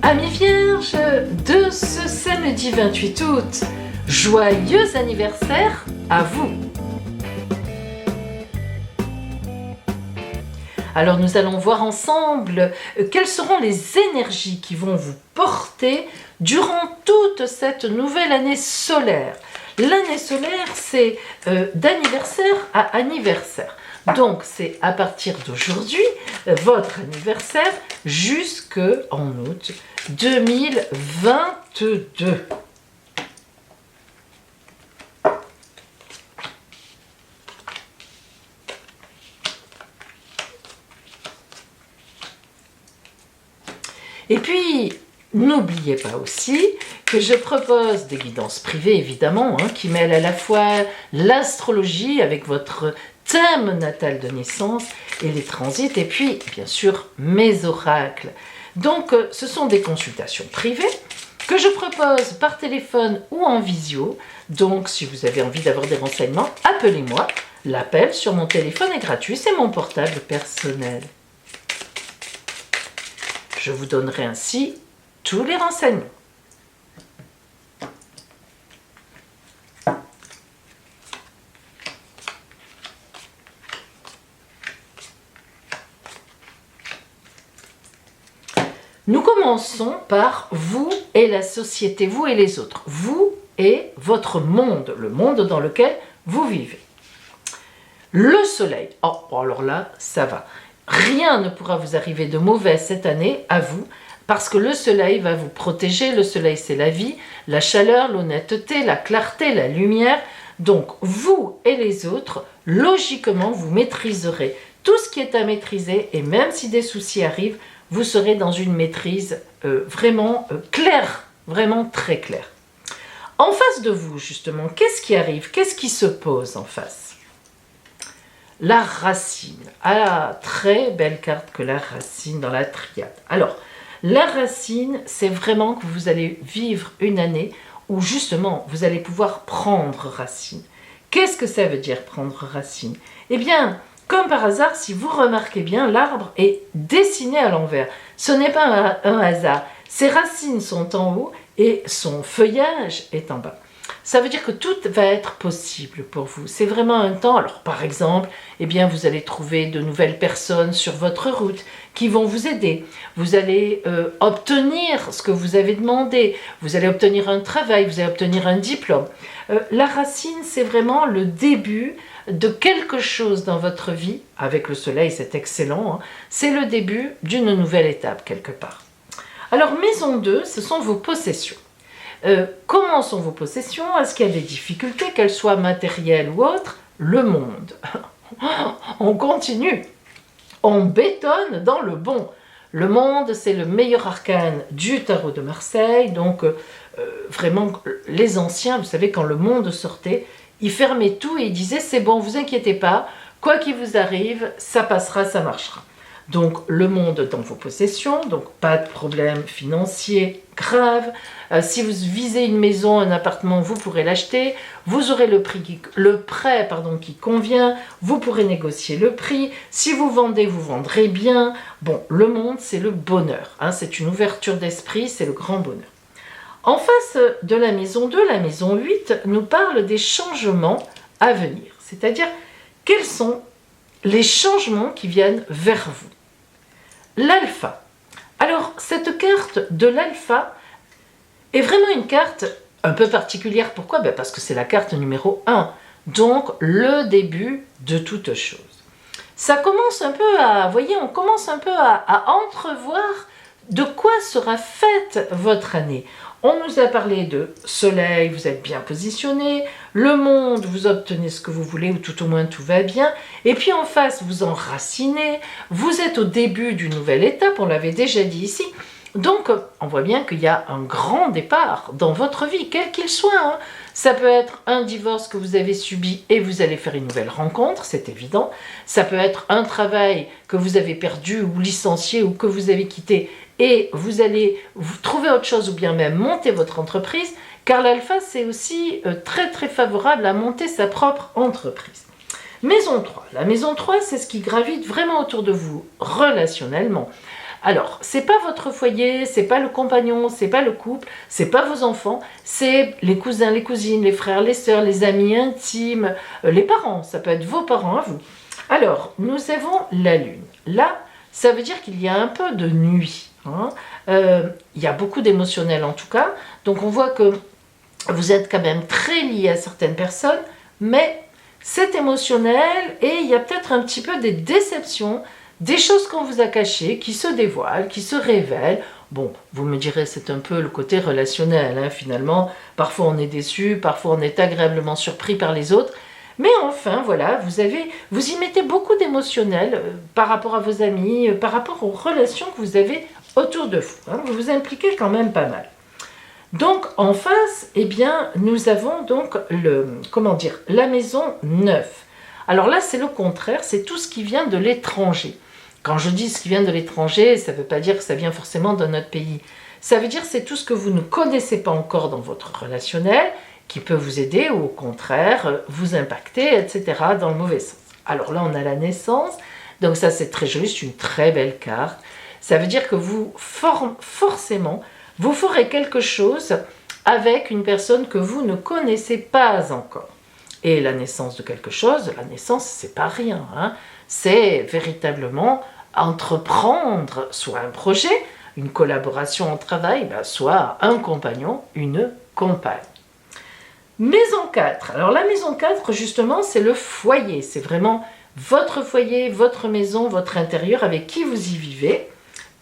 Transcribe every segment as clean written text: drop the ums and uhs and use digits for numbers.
Amis vierges, de ce samedi 28 août, joyeux anniversaire à vous! Alors nous allons voir ensemble quelles seront les énergies qui vont vous porter durant toute cette nouvelle année solaire. L'année solaire, c'est d'anniversaire à anniversaire. Donc c'est à partir d'aujourd'hui, votre anniversaire, jusqu'en août 2022. Et puis, n'oubliez pas aussi que je propose des guidances privées, évidemment, qui mêlent à la fois l'astrologie avec votre thème natal de naissance et les transits, et puis, bien sûr, mes oracles. Donc, ce sont des consultations privées que je propose par téléphone ou en visio. Donc, si vous avez envie d'avoir des renseignements, appelez-moi. L'appel sur mon téléphone est gratuit, c'est mon portable personnel. Je vous donnerai ainsi tous les renseignements. Nous commençons par vous et la société, vous et les autres. Vous et votre monde, le monde dans lequel vous vivez. Le soleil, oh, alors là, ça va. Rien ne pourra vous arriver de mauvais cette année, à vous, parce que le soleil va vous protéger. Le soleil, c'est la vie, la chaleur, l'honnêteté, la clarté, la lumière. Donc, vous et les autres, logiquement, vous maîtriserez tout ce qui est à maîtriser. Et même si des soucis arrivent, vous serez dans une maîtrise vraiment claire, vraiment très claire. En face de vous, justement, qu'est-ce qui arrive? Qu'est-ce qui se pose en face? La racine. Ah, très belle carte que la racine dans la triade. Alors, la racine, c'est vraiment que vous allez vivre une année où justement, vous allez pouvoir prendre racine. Qu'est-ce que ça veut dire prendre racine? Eh bien, comme par hasard, si vous remarquez bien, l'arbre est dessiné à l'envers. Ce n'est pas un hasard. Ses racines sont en haut et son feuillage est en bas. Ça veut dire que tout va être possible pour vous. C'est vraiment un temps, alors par exemple, eh bien vous allez trouver de nouvelles personnes sur votre route qui vont vous aider. Vous allez obtenir ce que vous avez demandé. Vous allez obtenir un travail, vous allez obtenir un diplôme. La racine, c'est vraiment le début de quelque chose dans votre vie. Avec le soleil, c'est excellent. C'est le début d'une nouvelle étape quelque part. Alors maison 2, ce sont vos possessions. Comment sont vos possessions? Est-ce qu'il y a des difficultés, qu'elles soient matérielles ou autres? Le monde. On continue. On bétonne dans le bon. Le monde, c'est le meilleur arcane du tarot de Marseille. Donc, vraiment, les anciens, vous savez, quand le monde sortait, ils fermaient tout et ils disaient, c'est bon, vous inquiétez pas, quoi qu'il vous arrive, ça passera, ça marchera. Donc, le monde dans vos possessions, donc pas de problème financier grave. Si vous visez une maison, un appartement, vous pourrez l'acheter. Vous aurez le prêt qui convient. Vous pourrez négocier le prix. Si vous vendez, vous vendrez bien. Bon, le monde, c'est le bonheur. C'est une ouverture d'esprit, c'est le grand bonheur. En face de la maison 2, la maison 8 nous parle des changements à venir. C'est-à-dire, quels sont les changements qui viennent vers vous? L'alpha. Alors, cette carte de l'alpha est vraiment une carte un peu particulière. Pourquoi? Parce que c'est la carte numéro 1. Donc, le début de toute chose. Ça commence un peu à, vous voyez, on commence un peu à entrevoir de quoi sera faite votre année. On nous a parlé de soleil, vous êtes bien positionné, le monde, vous obtenez ce que vous voulez, ou tout au moins tout va bien, et puis en face, vous enracinez, vous êtes au début d'une nouvelle étape, on l'avait déjà dit ici, donc on voit bien qu'il y a un grand départ dans votre vie, quel qu'il soit. Ça peut être un divorce que vous avez subi et vous allez faire une nouvelle rencontre, c'est évident. Ça peut être un travail que vous avez perdu ou licencié ou que vous avez quitté et vous allez vous trouver autre chose ou bien même monter votre entreprise, car l'alpha, c'est aussi très très favorable à monter sa propre entreprise. Maison 3. La maison 3, c'est ce qui gravite vraiment autour de vous relationnellement. Alors, c'est pas votre foyer, c'est pas le compagnon, c'est pas le couple, c'est pas vos enfants, c'est les cousins, les cousines, les frères, les sœurs, les amis intimes, les parents, ça peut être vos parents à vous. Alors, nous avons la lune. Là, ça veut dire qu'il y a un peu de nuit. Hein. Il y a beaucoup d'émotionnel en tout cas, donc on voit que vous êtes quand même très lié à certaines personnes, mais c'est émotionnel et il y a peut-être un petit peu des déceptions, des choses qu'on vous a cachées, qui se dévoilent, qui se révèlent. Bon, vous me direz, c'est un peu le côté relationnel, hein, finalement. Parfois on est déçu, parfois on est agréablement surpris par les autres. Mais enfin, voilà, vous y mettez beaucoup d'émotionnel par rapport à vos amis, par rapport aux relations que vous avez autour de vous. Hein, vous vous impliquez quand même pas mal. Donc en face, eh bien, nous avons donc la maison 9. Alors là, c'est le contraire, c'est tout ce qui vient de l'étranger. Quand je dis ce qui vient de l'étranger, ça ne veut pas dire que ça vient forcément de notre pays. Ça veut dire que c'est tout ce que vous ne connaissez pas encore dans votre relationnel, qui peut vous aider ou au contraire vous impacter, etc. dans le mauvais sens. Alors là, on a la naissance, donc ça c'est très joli, c'est une très belle carte. Ça veut dire que vous, forcément, vous ferez quelque chose avec une personne que vous ne connaissez pas encore. Et la naissance de quelque chose, la naissance, c'est pas rien. Hein. C'est véritablement entreprendre soit un projet, une collaboration en travail, soit un compagnon, une compagne. Maison 4. Alors la maison 4, justement, c'est le foyer. C'est vraiment votre foyer, votre maison, votre intérieur avec qui vous y vivez.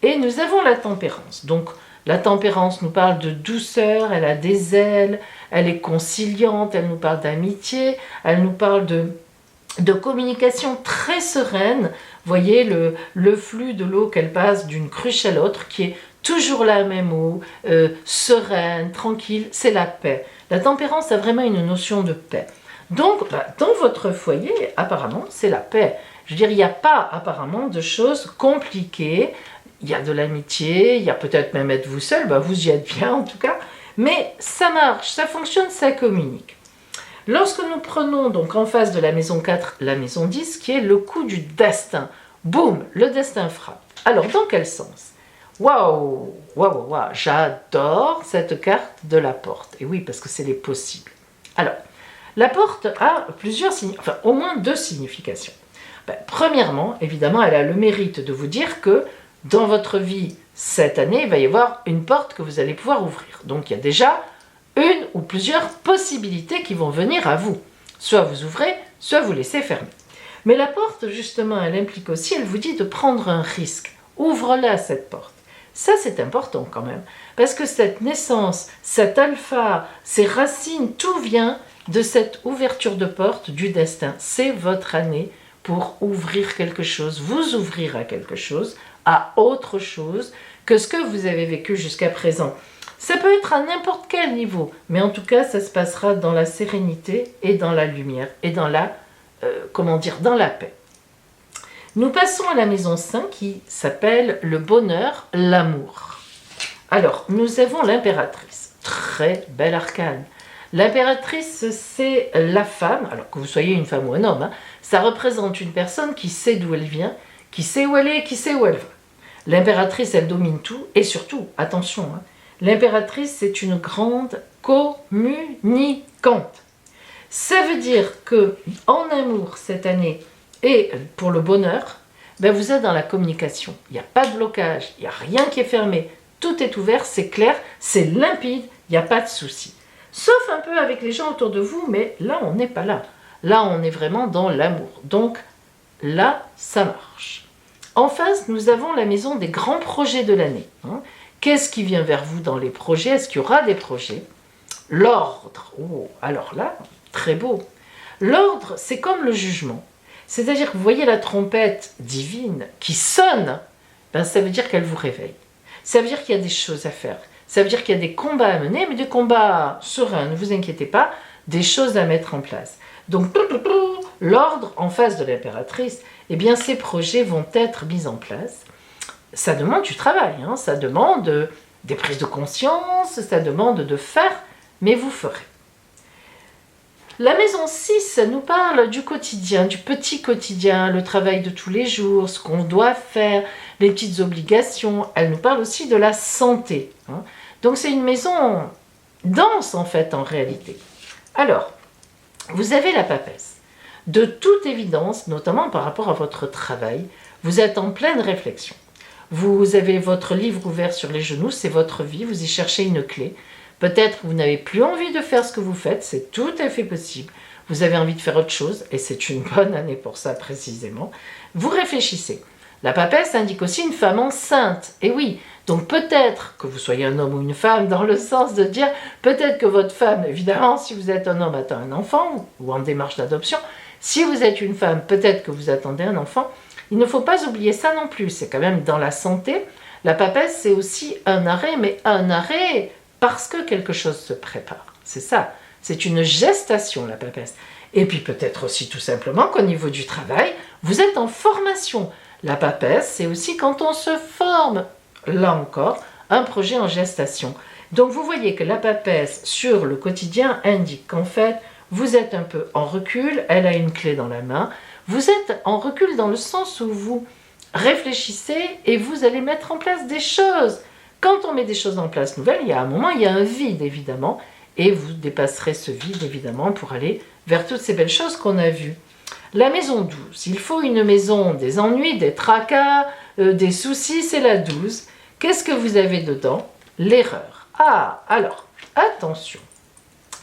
Et nous avons la tempérance. Donc, la tempérance nous parle de douceur, elle a des ailes, elle est conciliante, elle nous parle d'amitié, elle nous parle de communication très sereine. Vous voyez le flux de l'eau qu'elle passe d'une cruche à l'autre qui est toujours la même eau, sereine, tranquille, c'est la paix. La tempérance a vraiment une notion de paix. Donc, dans votre foyer, apparemment, c'est la paix. Je veux dire, il n'y a pas apparemment de choses compliquées. Il y a de l'amitié, il y a peut-être même être-vous seul, vous y êtes bien en tout cas, mais ça marche, ça fonctionne, ça communique. Lorsque nous prenons donc en face de la maison 4, la maison 10, qui est le coup du destin, boum, le destin frappe. Alors, dans quel sens? Waouh, waouh, waouh, j'adore cette carte de la porte. Et oui, parce que c'est les possibles. Alors, la porte a au moins 2 significations. Premièrement, évidemment, elle a le mérite de vous dire que dans votre vie, cette année, il va y avoir une porte que vous allez pouvoir ouvrir. Donc, il y a déjà une ou plusieurs possibilités qui vont venir à vous. Soit vous ouvrez, soit vous laissez fermer. Mais la porte, justement, elle implique aussi, elle vous dit de prendre un risque. Ouvre-la, cette porte. Ça, c'est important quand même. Parce que cette naissance, cet alpha, ces racines, tout vient de cette ouverture de porte du destin. C'est votre année pour ouvrir quelque chose, vous ouvrir à quelque chose, à autre chose que ce que vous avez vécu jusqu'à présent. Ça peut être à n'importe quel niveau, mais en tout cas, ça se passera dans la sérénité et dans la lumière et dans dans la paix. Nous passons à la maison 5 qui s'appelle le bonheur, l'amour. Alors, nous avons l'impératrice, très belle arcane. L'impératrice, c'est la femme, alors que vous soyez une femme ou un homme, ça représente une personne qui sait d'où elle vient, qui sait où elle est, qui sait où elle va. L'impératrice, elle domine tout, et surtout, attention, l'impératrice, c'est une grande communicante. Ça veut dire que en amour cette année et pour le bonheur, vous êtes dans la communication. Il n'y a pas de blocage, il n'y a rien qui est fermé. Tout est ouvert, c'est clair, c'est limpide, il n'y a pas de souci. Sauf un peu avec les gens autour de vous, mais là, on n'est pas là. Là, on est vraiment dans l'amour. Donc, là, ça marche. En face, nous avons la maison des grands projets de l'année. Qu'est-ce qui vient vers vous dans les projets? Est-ce qu'il y aura des projets? L'ordre. Oh, alors là, très beau. L'ordre, c'est comme le jugement. C'est-à-dire que vous voyez la trompette divine qui sonne, ça veut dire qu'elle vous réveille. Ça veut dire qu'il y a des choses à faire. Ça veut dire qu'il y a des combats à mener, mais des combats sereins, ne vous inquiétez pas, des choses à mettre en place. Donc, l'ordre en face de l'impératrice, ces projets vont être mis en place. Ça demande du travail, ça demande des prises de conscience, ça demande de faire, mais vous ferez. La maison 6 nous parle du quotidien, du petit quotidien, le travail de tous les jours, ce qu'on doit faire, les petites obligations, elle nous parle aussi de la santé. Hein. Donc c'est une maison dense en fait en réalité. Alors, vous avez la papesse. De toute évidence, notamment par rapport à votre travail, vous êtes en pleine réflexion. Vous avez votre livre ouvert sur les genoux, c'est votre vie, vous y cherchez une clé. Peut-être que vous n'avez plus envie de faire ce que vous faites, c'est tout à fait possible. Vous avez envie de faire autre chose, et c'est une bonne année pour ça précisément. Vous réfléchissez. La papesse indique aussi une femme enceinte. Et oui, donc peut-être que vous soyez un homme ou une femme, dans le sens de dire, peut-être que votre femme, évidemment, si vous êtes un homme, attend un enfant, ou en démarche d'adoption. Si vous êtes une femme, peut-être que vous attendez un enfant. Il ne faut pas oublier ça non plus, c'est quand même dans la santé. La papesse, c'est aussi un arrêt, mais un arrêt parce que quelque chose se prépare. C'est ça, c'est une gestation, la papesse. Et puis peut-être aussi tout simplement qu'au niveau du travail, vous êtes en formation. La papesse, c'est aussi quand on se forme. Là encore, un projet en gestation. Donc vous voyez que la papesse sur le quotidien indique qu'en fait, vous êtes un peu en recul, elle a une clé dans la main. Vous êtes en recul dans le sens où vous réfléchissez et vous allez mettre en place des choses. Quand on met des choses en place nouvelles, il y a un moment, il y a un vide évidemment, et vous dépasserez ce vide évidemment pour aller vers toutes ces belles choses qu'on a vues. La maison 12, il faut une maison des ennuis, des tracas, des soucis, c'est la 12. Qu'est-ce que vous avez dedans? L'erreur. Ah, alors, attention.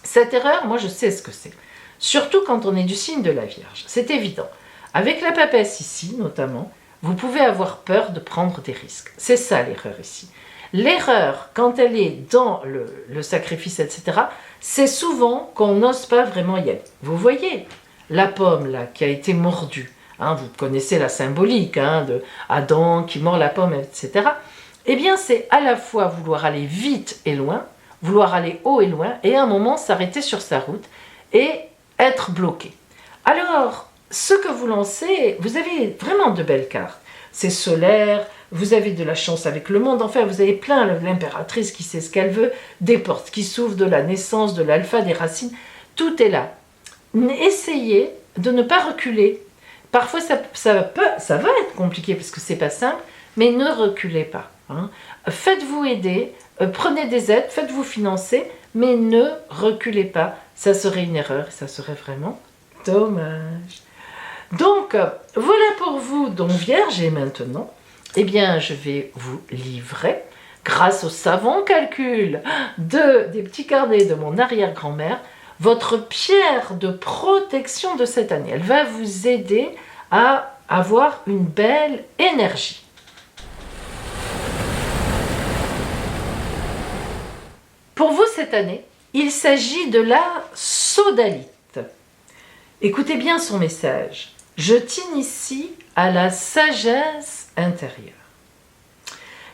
Cette erreur, moi je sais ce que c'est. Surtout quand on est du signe de la Vierge. C'est évident. Avec la papesse ici, notamment, vous pouvez avoir peur de prendre des risques. C'est ça l'erreur ici. L'erreur, quand elle est dans le sacrifice, etc., c'est souvent qu'on n'ose pas vraiment y aller. Vous voyez, la pomme là qui a été mordue, hein, vous connaissez la symbolique hein, de Adam qui mord la pomme, etc. Eh bien, c'est à la fois vouloir aller vite et loin, vouloir aller haut et loin, et à un moment s'arrêter sur sa route et être bloqué. Alors, ce que vous lancez, vous avez vraiment de belles cartes. C'est solaire, vous avez de la chance avec le monde, enfin vous avez plein, l'impératrice qui sait ce qu'elle veut, des portes qui s'ouvrent, de la naissance, de l'alpha, des racines, tout est là. Essayez de ne pas reculer. Parfois ça va être compliqué parce que c'est pas simple, mais ne reculez pas. Hein. Faites-vous aider, prenez des aides, faites-vous financer, mais ne reculez pas. Ça serait une erreur, ça serait vraiment dommage. Donc, voilà pour vous, donc Vierge, et maintenant, eh bien, je vais vous livrer, grâce au savant calcul des petits carnets de mon arrière-grand-mère, votre pierre de protection de cette année. Elle va vous aider à avoir une belle énergie. Pour vous, cette année, il s'agit de la sodalite. Écoutez bien son message. Je t'initie à la sagesse intérieure.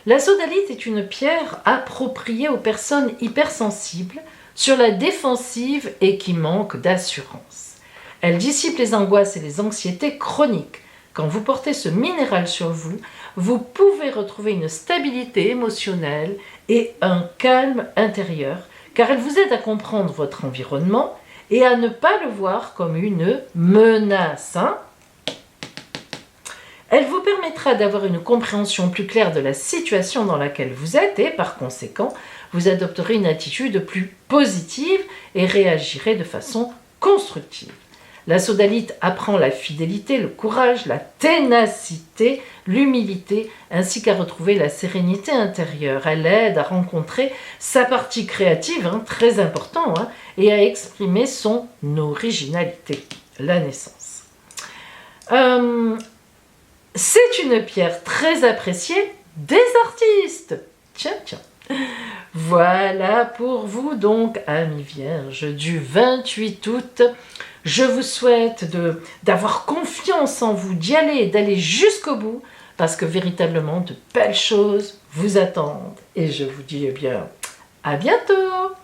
La sodalite est une pierre appropriée aux personnes hypersensibles, sur la défensive et qui manquent d'assurance. Elle dissipe les angoisses et les anxiétés chroniques. Quand vous portez ce minéral sur vous, vous pouvez retrouver une stabilité émotionnelle et un calme intérieur, car elle vous aide à comprendre votre environnement et à ne pas le voir comme une menace. Elle vous permettra d'avoir une compréhension plus claire de la situation dans laquelle vous êtes et, par conséquent, vous adopterez une attitude plus positive et réagirez de façon constructive. La sodalite apprend la fidélité, le courage, la ténacité, l'humilité, ainsi qu'à retrouver la sérénité intérieure. Elle aide à rencontrer sa partie créative, très important, et à exprimer son originalité, la naissance. C'est une pierre très appréciée des artistes. Tiens. Voilà pour vous donc, amis vierges, du 28 août. Je vous souhaite d'avoir confiance en vous, d'y aller, d'aller jusqu'au bout, parce que véritablement de belles choses vous attendent. Et je vous dis à bientôt.